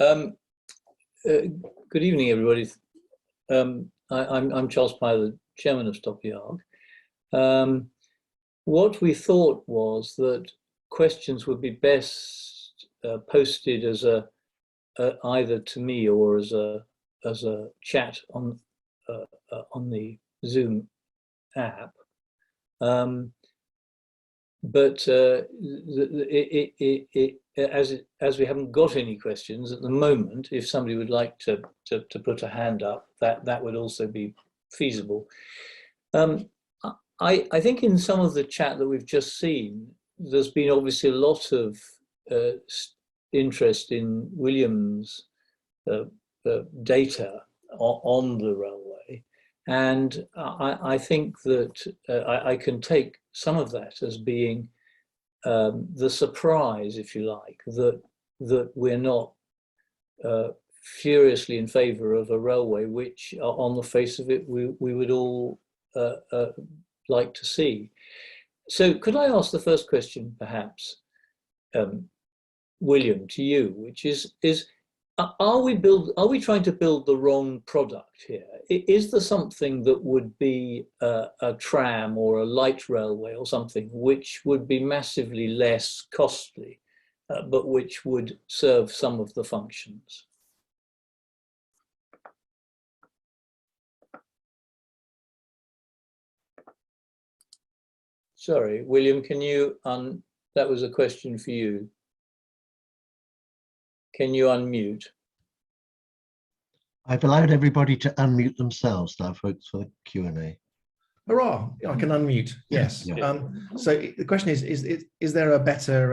Um, Good evening, everybody. I'm Charles Pye, the chairman of Stop the Ark. What we thought was that questions would be best posted as either to me or as a chat on the Zoom app. But as we haven't got any questions at the moment, if somebody would like to put a hand up, that would also be feasible. I think in some of the chat that we've just seen, there's been obviously a lot of interest in William's data on the railway. And I think that I can take some of that as being the surprise, if you like, that we're not furiously in favour of a railway, which on the face of it, we would all like to see. So could I ask the first question, perhaps, William, to you, which is are we trying to build the wrong product here? Is there something that would be a tram or a light railway or something which would be massively less costly, but which would serve some of the functions? Sorry, William, can you, that was a question for you. Can you unmute? I've allowed everybody to unmute themselves now, folks, for the Q&A. Hurrah! I can unmute. Yes. Yeah. So the question is there a better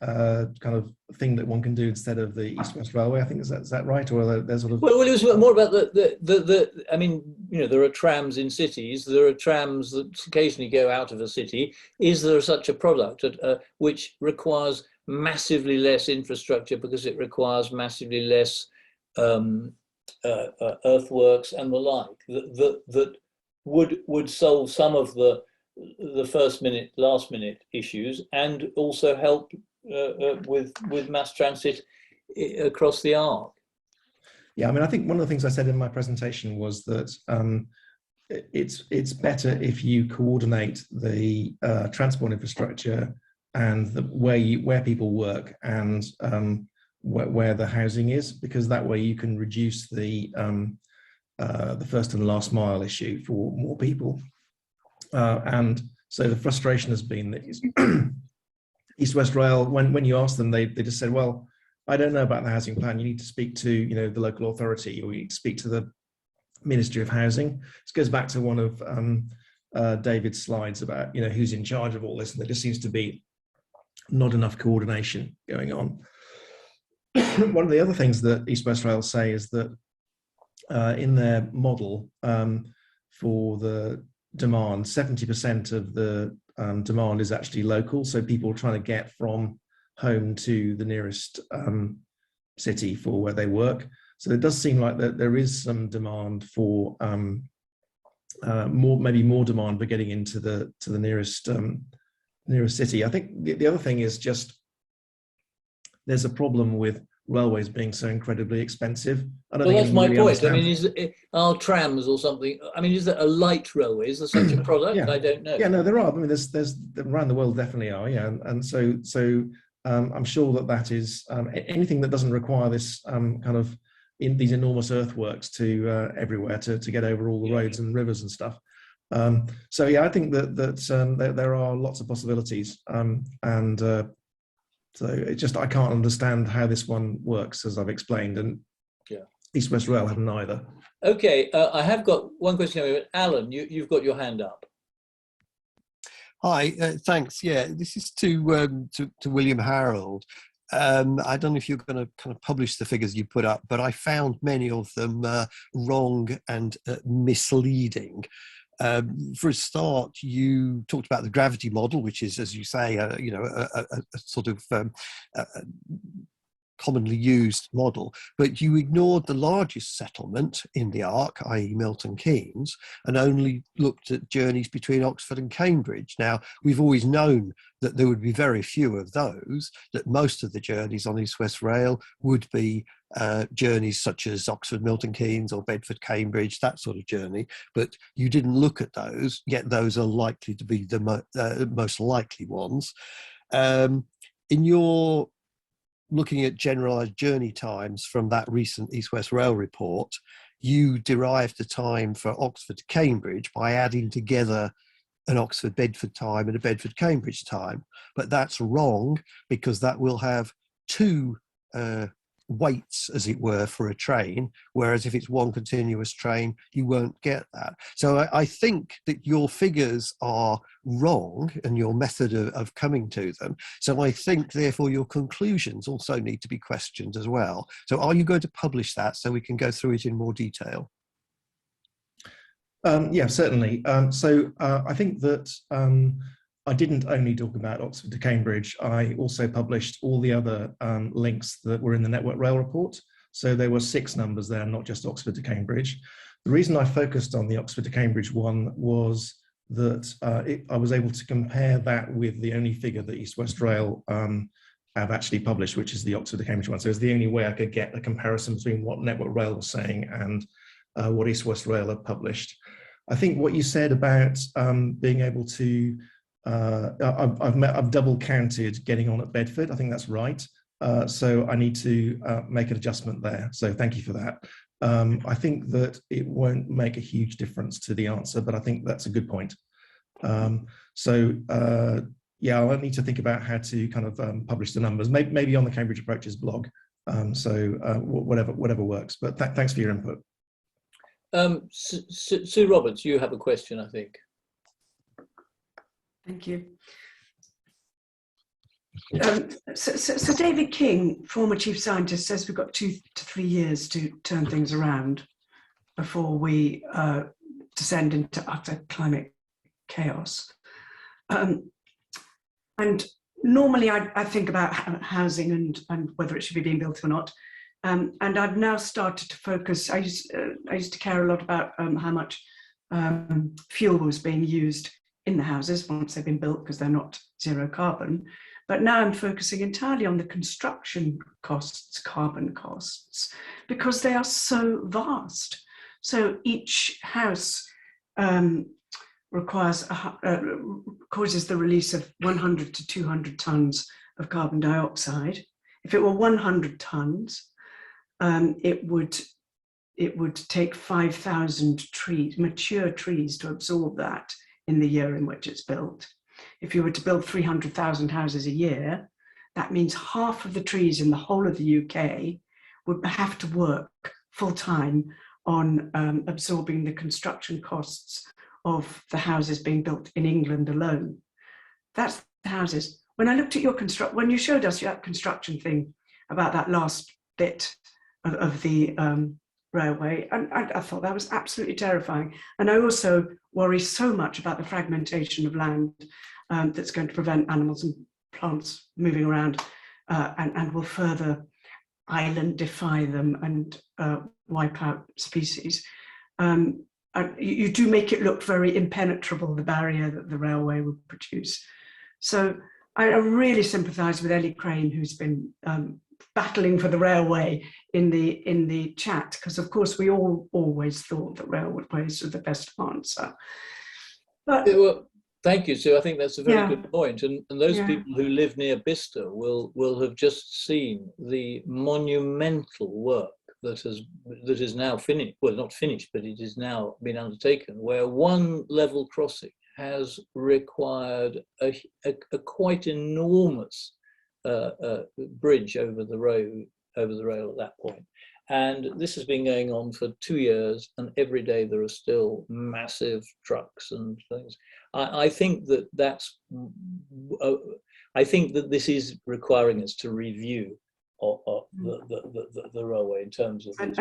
kind of thing that one can do instead of the East West Railway? I think is that right, or there's sort of. Well, it was more about the. I mean, you know, there are trams in cities. There are trams that occasionally go out of a city. Is there such a product which requires massively less infrastructure because it requires massively less earthworks and the like that would solve some of the first minute, last minute issues, and also help with mass transit across the Ark? Yeah, I mean, I think one of the things I said in my presentation was that it's better if you coordinate the transport infrastructure and where people work and where the housing is, because that way you can reduce the first and last mile issue for more people. And so the frustration has been that East West Rail, when you ask them, they just said, well, I don't know about the housing plan. You need to speak to the local authority, or you need to speak to the Ministry of Housing. This goes back to one of David's slides about who's in charge of all this, and there just seems to be not enough coordination going on. One of the other things that East West Rail say is that in their model for the demand, 70% of the demand is actually local, so people trying to get from home to the nearest city for where they work. So it does seem like that there is some demand for maybe more demand for getting into the nearest city. I think the other thing is just there's a problem with railways being so incredibly expensive. Well, that's my point. I mean, are trams or something? I mean, is there a light railway? Is there such a product? Yeah. I don't know. Yeah, no, there are. I mean, there's around the world definitely are. Yeah, and so I'm sure that is anything that doesn't require this kind of these enormous earthworks to everywhere to get over all the roads and rivers and stuff. So yeah, I think that there are lots of possibilities, so it just I can't understand how this one works, as I've explained, and East West Rail haven't either. Okay, I have got one question. Alan, you've got your hand up. Hi, thanks. Yeah, this is to William Harold. I don't know if you're going to kind of publish the figures you put up, but I found many of them wrong and misleading. For a start, you talked about the gravity model, which is, as you say, a sort of commonly used model, but you ignored the largest settlement in the Ark, i.e. Milton Keynes, and only looked at journeys between Oxford and Cambridge. Now, we've always known that there would be very few of those, that most of the journeys on East West Rail would be journeys such as Oxford Milton Keynes or Bedford Cambridge, that sort of journey, but you didn't look at those, yet those are likely to be the most likely ones. In your looking at generalised journey times from that recent East West Rail report, you derived the time for Oxford to Cambridge by adding together an Oxford Bedford time and a Bedford Cambridge time. But that's wrong, because that will have two waits, as it were, for a train, whereas if it's one continuous train, you won't get that. So I think that your figures are wrong and your method of coming to them. So I think, therefore, your conclusions also need to be questioned as well. So are you going to publish that so we can go through it in more detail? Yeah, certainly. I think that I didn't only talk about Oxford to Cambridge. I also published all the other links that were in the Network Rail report. So there were 6 numbers there, not just Oxford to Cambridge. The reason I focused on the Oxford to Cambridge one was that I was able to compare that with the only figure that East West Rail have actually published, which is the Oxford to Cambridge one. So it's the only way I could get a comparison between what Network Rail was saying and what East West Rail had published. I think what you said about being able to, I've double counted getting on at Bedford. I think that's right. So I need to make an adjustment there. So thank you for that. I think that it won't make a huge difference to the answer, but I think that's a good point. Yeah, I'll need to think about how to kind of publish the numbers, maybe on the Cambridge Approaches blog. Whatever works. But thanks for your input. Sue Roberts, you have a question, I think. Thank you. So David King, former chief scientist, says we've got 2 to 3 years to turn things around before we descend into utter climate chaos. And normally I think about housing and whether it should be being built or not. And I've now started to focus. I used to care a lot about how much fuel was being used in the houses once they've been built, because they're not zero carbon. But now I'm focusing entirely on the construction costs, carbon costs, because they are so vast. So each house causes the release of 100 to 200 tons of carbon dioxide. If it were 100 tons, it would take 5,000 trees, mature trees, to absorb that in the year in which it's built. If you were to build 300,000 houses a year, that means half of the trees in the whole of the UK would have to work full time on absorbing the construction costs of the houses being built in England alone. That's the houses. When I looked at when you showed us your construction thing about that last bit of the railway, and I thought that was absolutely terrifying. And I also worry so much about the fragmentation of land that's going to prevent animals and plants moving around and will further islandify them and wipe out species. You do make it look very impenetrable, the barrier that the railway would produce. So I really sympathise with Ellie Crane, who's been battling for the railway in the chat, because of course we all always thought that railways were the best answer. But well, thank you, Sue. I think that's a very good point. And those people who live near Bicester will have just seen the monumental work that is now finished. Well, not finished, but it is now been undertaken, where one level crossing has required a quite enormous bridge over the rail at that point. And this has been going on for 2 years, and every day there are still massive trucks and things. I think that this is requiring us to review the railway in terms of. And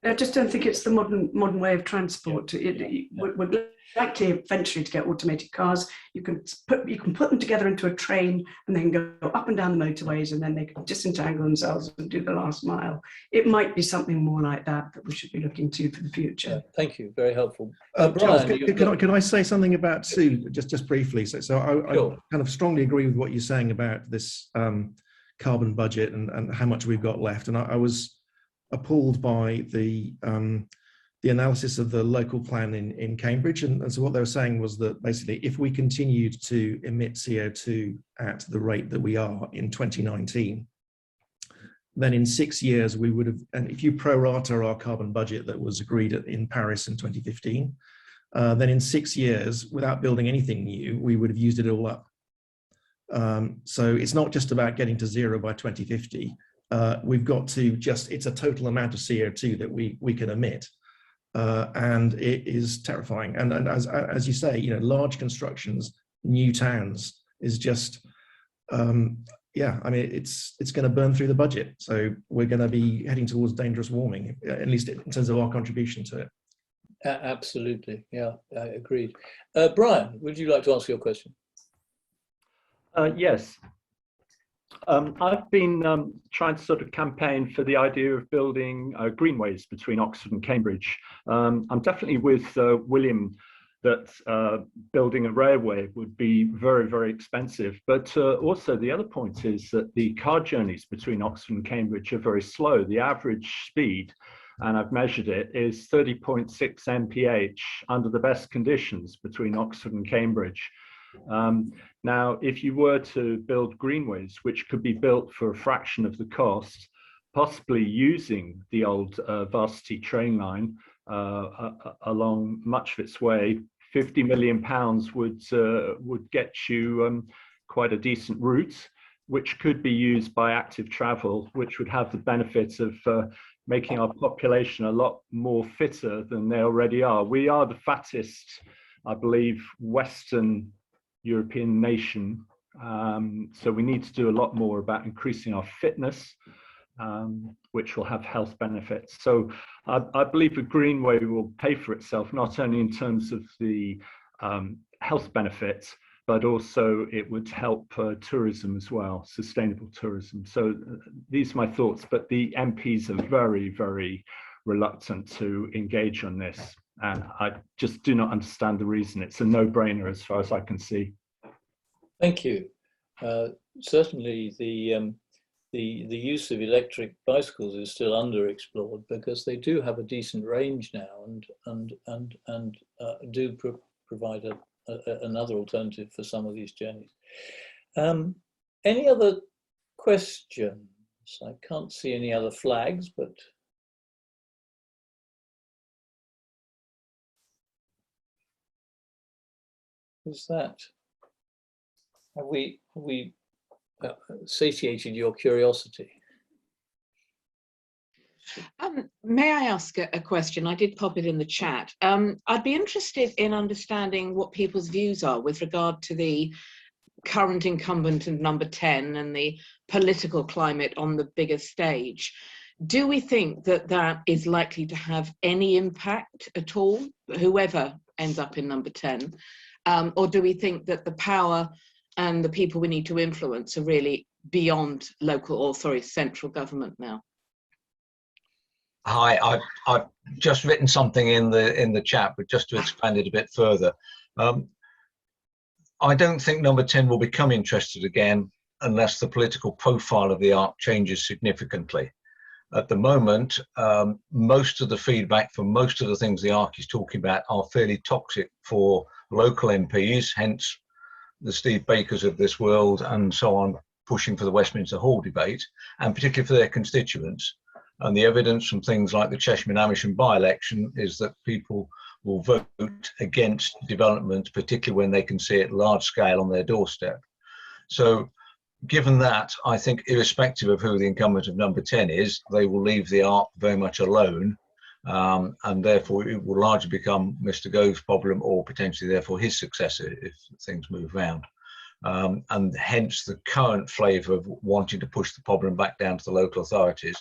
I just don't think it's the modern way of transport. We're likely eventually to get automated cars. You can put them together into a train, and they can go up and down the motorways, and then they can disentangle themselves and do the last mile. It might be something more like that we should be looking to for the future. Yeah, thank you, very helpful. Charles, Brian, can I say something about Sue just briefly? So Sure. I kind of strongly agree with what you're saying about this carbon budget and how much we've got left. And I was appalled by the analysis of the local plan in Cambridge. And so what they were saying was that basically, if we continued to emit CO2 at the rate that we are in 2019, then in 6 years we would have, and if you pro rata our carbon budget that was agreed in Paris in 2015, then in 6 years, without building anything new, we would have used it all up. So it's not just about getting to zero by 2050. We've got to it's a total amount of CO2 that we can emit. And it is terrifying. And as you say, large constructions, new towns is just, yeah, I mean, it's going to burn through the budget. So we're going to be heading towards dangerous warming, at least in terms of our contribution to it. Absolutely, yeah, I agreed. Brian, would you like to ask your question? Yes. I've been trying to sort of campaign for the idea of building greenways between Oxford and Cambridge. I'm definitely with William that building a railway would be very, very expensive. But also the other point is that the car journeys between Oxford and Cambridge are very slow. The average speed, and I've measured it, is 30.6 mph under the best conditions between Oxford and Cambridge. Now, if you were to build greenways, which could be built for a fraction of the cost, possibly using the old Varsity train line along much of its way, £50 million would get you quite a decent route, which could be used by active travel, which would have the benefit of making our population a lot more fitter than they already are. We are the fattest, I believe, Western European nation. So we need to do a lot more about increasing our fitness, which will have health benefits. So I believe a greenway will pay for itself, not only in terms of the health benefits, but also it would help tourism as well, sustainable tourism. So these are my thoughts, but the MPs are very, very reluctant to engage on this. And I just do not understand the reason. It's a no-brainer as far as I can see. Thank you. Certainly the use of electric bicycles is still underexplored because they do have a decent range now and do provide another alternative for some of these journeys. Any other questions? I can't see any other flags, but is that? Have we satiated your curiosity? May I ask a question? I did pop it in the chat. I'd be interested in understanding what people's views are with regard to the current incumbent of number 10 and the political climate on the bigger stage. Do we think that that is likely to have any impact at all, whoever ends up in number 10? Or do we think that the power and the people we need to influence are really beyond local, or sorry, central government now? Hi, I've just written something in the chat, but just to expand it a bit further. I don't think number 10 will become interested again unless the political profile of the ARC changes significantly. At the moment, most of the feedback from most of the things the ARC is talking about are fairly toxic for local MPs, hence the Steve Bakers of this world and so on, pushing for the Westminster Hall debate, and particularly for their constituents. And the evidence from things like the Chesham and Amersham by-election is that people will vote against development, particularly when they can see it large scale on their doorstep. So given that, I think irrespective of who the incumbent of number 10 is, they will leave the ARC very much alone. And therefore it will largely become Mr. Gove's problem, or potentially therefore his successor if things move round. And hence the current flavour of wanting to push the problem back down to the local authorities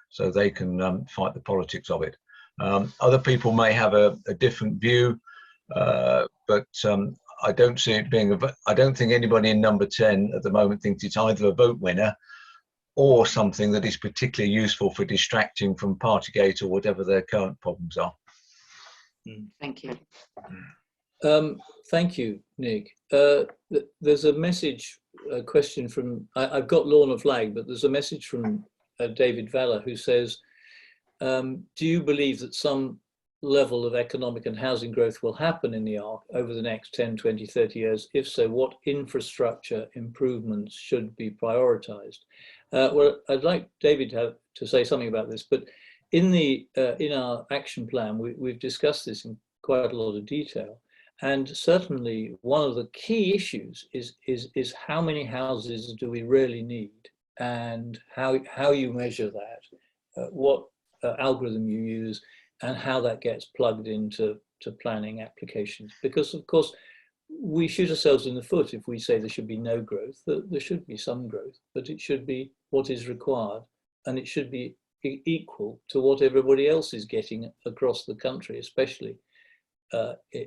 so they can fight the politics of it. Other people may have a different view, but I don't see it being I don't think anybody in number 10 at the moment thinks it's either a vote winner or something that is particularly useful for distracting from Partygate or whatever their current problems are. Thank you. Thank you, Nick. There's a message, a question from, I've got Lorna Flagg, but there's a message from David Valla who says, do you believe that some level of economic and housing growth will happen in the Arc over the next 10, 20, 30 years? If so, what infrastructure improvements should be prioritized? Well, I'd like David to say something about this, but in our action plan, we've discussed this in quite a lot of detail. And certainly one of the key issues is how many houses do we really need, and how you measure that, what algorithm you use, and how that gets plugged into planning applications. Because of course, we shoot ourselves in the foot if we say there should be no growth. There should be some growth, but it should be what is required, and it should be equal to what everybody else is getting across the country, especially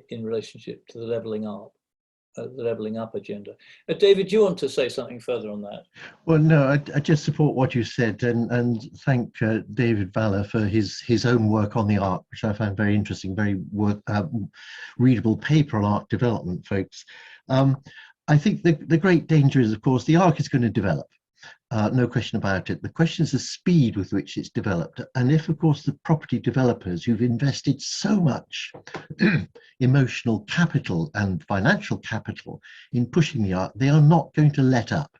in relationship to the levelling up agenda. David, do you want to say something further on that? Well, no, I just support what you said, and thank David Valler for his own work on the Arc, which I found very interesting, very readable paper on Arc development, folks. I think the great danger is, of course, the Arc is going to develop. No question about it. The question is the speed with which it's developed. And if, of course, the property developers who've invested so much emotional capital and financial capital in pushing the Arc, they are not going to let up.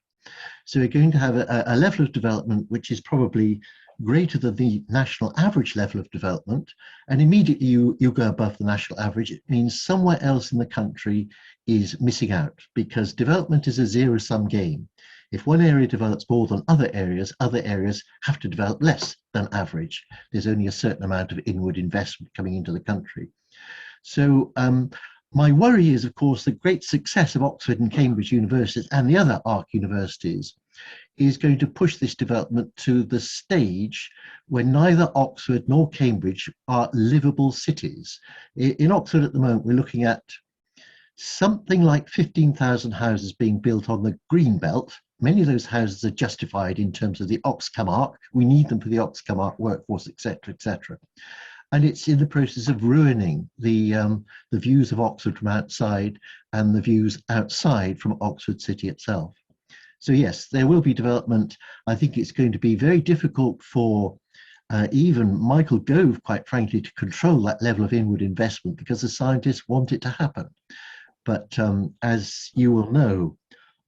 So we're going to have a level of development which is probably greater than the national average level of development. And immediately you go above the national average. It means somewhere else in the country is missing out, because development is a zero-sum game. If one area develops more than other areas have to develop less than average. There's only a certain amount of inward investment coming into the country. So my worry is, of course, the great success of Oxford and Cambridge universities and the other Arc universities is going to push this development to the stage where neither Oxford nor Cambridge are livable cities. In Oxford at the moment, we're looking at something like 15,000 houses being built on the green belt. Many of those houses are justified in terms of the Oxcom Arc. We need them for the Oxcom Arc workforce, etc., etc. And it's in the process of ruining the views of Oxford from outside and the views outside from Oxford City itself. So yes, there will be development. I think it's going to be very difficult for even Michael Gove, quite frankly, to control that level of inward investment, because the scientists want it to happen. But as you will know,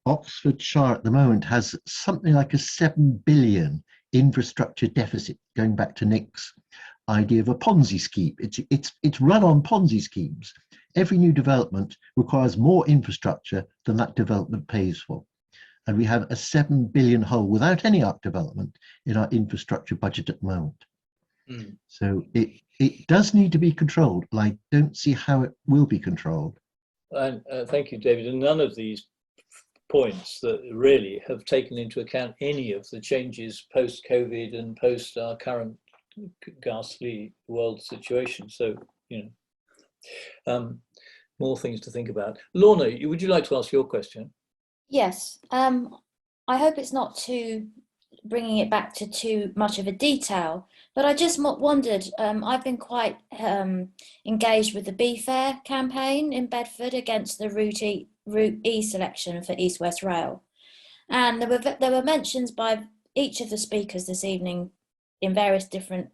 Oxfordshire at the moment has something like a 7 billion infrastructure deficit, going back to Nick's idea of a Ponzi scheme. It's run on Ponzi schemes. Every new development requires more infrastructure than that development pays for. And we have a 7 billion hole without any Arc development in our infrastructure budget at the moment. Mm. So it does need to be controlled, and I don't see how it will be controlled. And thank you, David. And none of these points that really have taken into account any of the changes post-COVID and post our current ghastly world situation. So, you know, more things to think about. Lorna, would you like to ask your question? Yes. I hope it's not too bringing it back to too much of a detail, but I just wondered, I've been quite engaged with the Be Fair campaign in Bedford against the Route E selection for East West Rail. And there were mentions by each of the speakers this evening in various different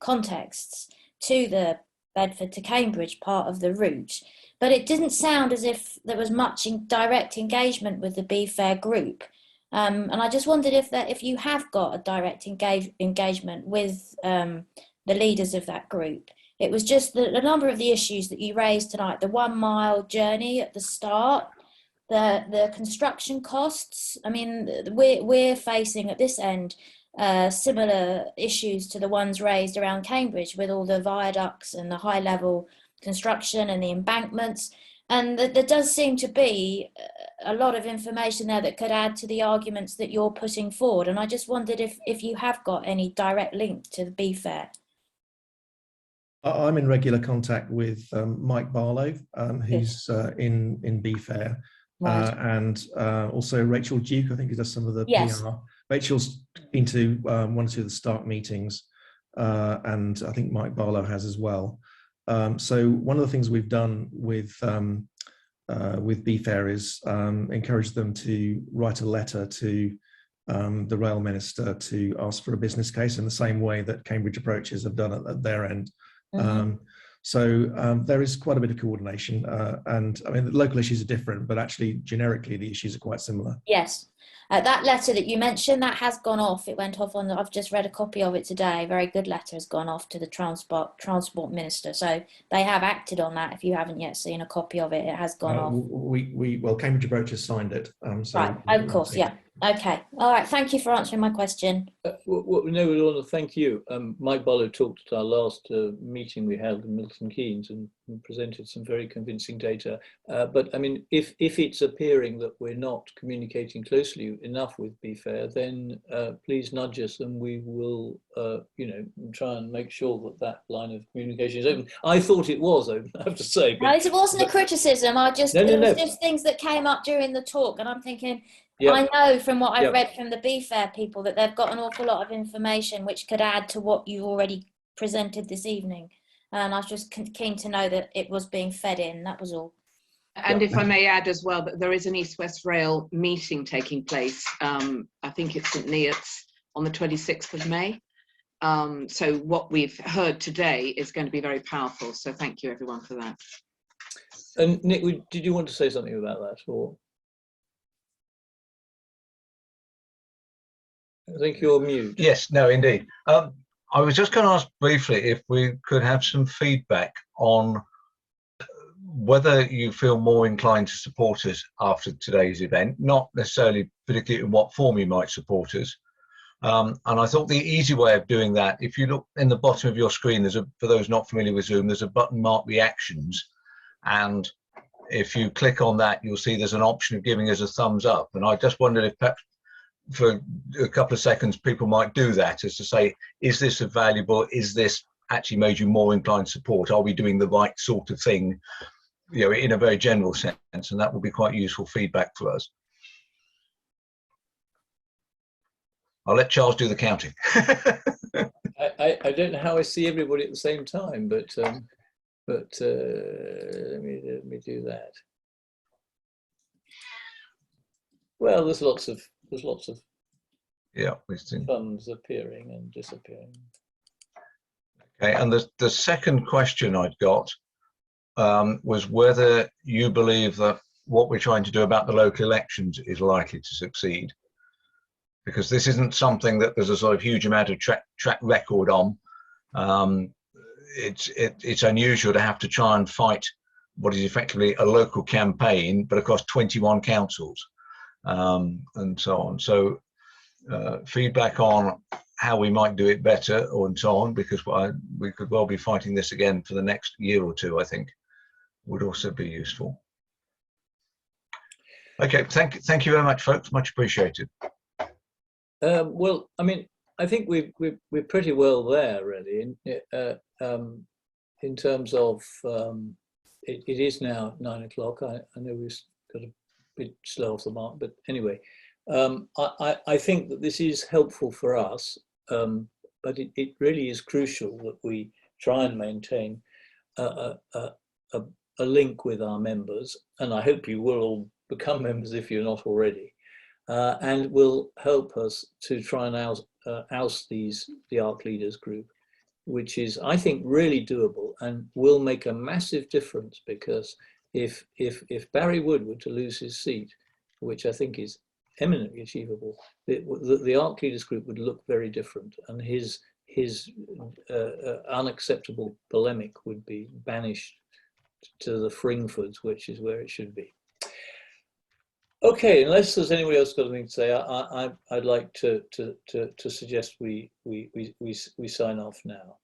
contexts to the Bedford to Cambridge part of the route. But it didn't sound as if there was much direct engagement with the Be Fair group. And I just wondered if you have got a direct engagement with the leaders of that group. It was just a number of the issues that you raised tonight, the 1 mile journey at the start, the construction costs. I mean, we're facing at this end similar issues to the ones raised around Cambridge with all the viaducts and the high level construction and the embankments. And there does seem to be a lot of information there that could add to the arguments that you're putting forward. And I just wondered if you have got any direct link to the Be Fair. I'm in regular contact with Mike Barlow, who's in Be Fair, right. And also Rachel Duke, I think, who does some of the PR. Rachel's been to 1 or 2 of the Stark meetings, and I think Mike Barlow has as well. So one of the things we've done with Be Fair is encourage them to write a letter to the rail minister to ask for a business case in the same way that Cambridge Approaches have done at their end. There is quite a bit of coordination, and I mean, the local issues are different, but actually generically the issues are quite similar. Yes. That letter that you mentioned, that has gone off. It went off on, I've just read a copy of it today. A very good letter has gone off to the transport minister. So they have acted on that. If you haven't yet seen a copy of it, it has gone off. Well, Cambridge Approaches signed it. Right, of course, yeah. Okay. All right. Thank you for answering my question. No, we want to thank you. Mike Barlow talked at our last meeting we held in Milton Keynes and presented some very convincing data. But I mean, if it's appearing that we're not communicating closely enough with BeFair, then please nudge us, and we will, try and make sure that that line of communication is open. I thought it was open, I have to say. No, it wasn't a criticism. There was just things that came up during the talk, and I'm thinking. Yep. I know from what I've read from the BeFair people that they've got an awful lot of information which could add to what you already presented this evening. And I was just keen to know that it was being fed in, that was all. And if I may add as well, that there is an East West Rail meeting taking place. I think it's St Neots on the 26th of May. So what we've heard today is going to be very powerful. So thank you everyone for that. And Nick, did you want to say something about that? Or? I think you're mute. Yes, no, indeed. I was just going to ask briefly if we could have some feedback on whether you feel more inclined to support us after today's event, not necessarily particularly in what form you might support us. And I thought the easy way of doing that, if you look in the bottom of your screen, for those not familiar with Zoom, there's a button marked Reactions. And if you click on that, you'll see there's an option of giving us a thumbs up. And I just wondered if perhaps for a couple of seconds people might do that, as to say, is this valuable? Is this actually made you more inclined to support? Are we doing the right sort of thing, in a very general sense? And that would be quite useful feedback for us. I'll let Charles do the counting. I don't know how I see everybody at the same time, but let me do that. Well, there's lots of funds appearing and disappearing. Okay, and the second question I'd got was whether you believe that what we're trying to do about the local elections is likely to succeed, because this isn't something that there's a sort of huge amount of track record on. It's unusual to have to try and fight what is effectively a local campaign, but across 21 councils. And so on. So feedback on how we might do it better, and so on, because we could well be fighting this again for the next year or two, I think, would also be useful. Okay, thank you very much, folks. Much appreciated. Well, I mean, I think we're pretty well there, really, in terms of it is now 9 o'clock. I know we've got a bit slow off the mark, but anyway, I think that this is helpful for us, but it really is crucial that we try and maintain a link with our members, and I hope you will all become members if you're not already, and will help us to try and oust the ARC Leaders group, which is, I think, really doable and will make a massive difference, because if Barry Wood were to lose his seat, which I think is eminently achievable, the ARC Leaders group would look very different, and his unacceptable polemic would be banished to the Fringfords, which is where it should be. Okay, unless there's anybody else got anything to say, I'd like to suggest we sign off now.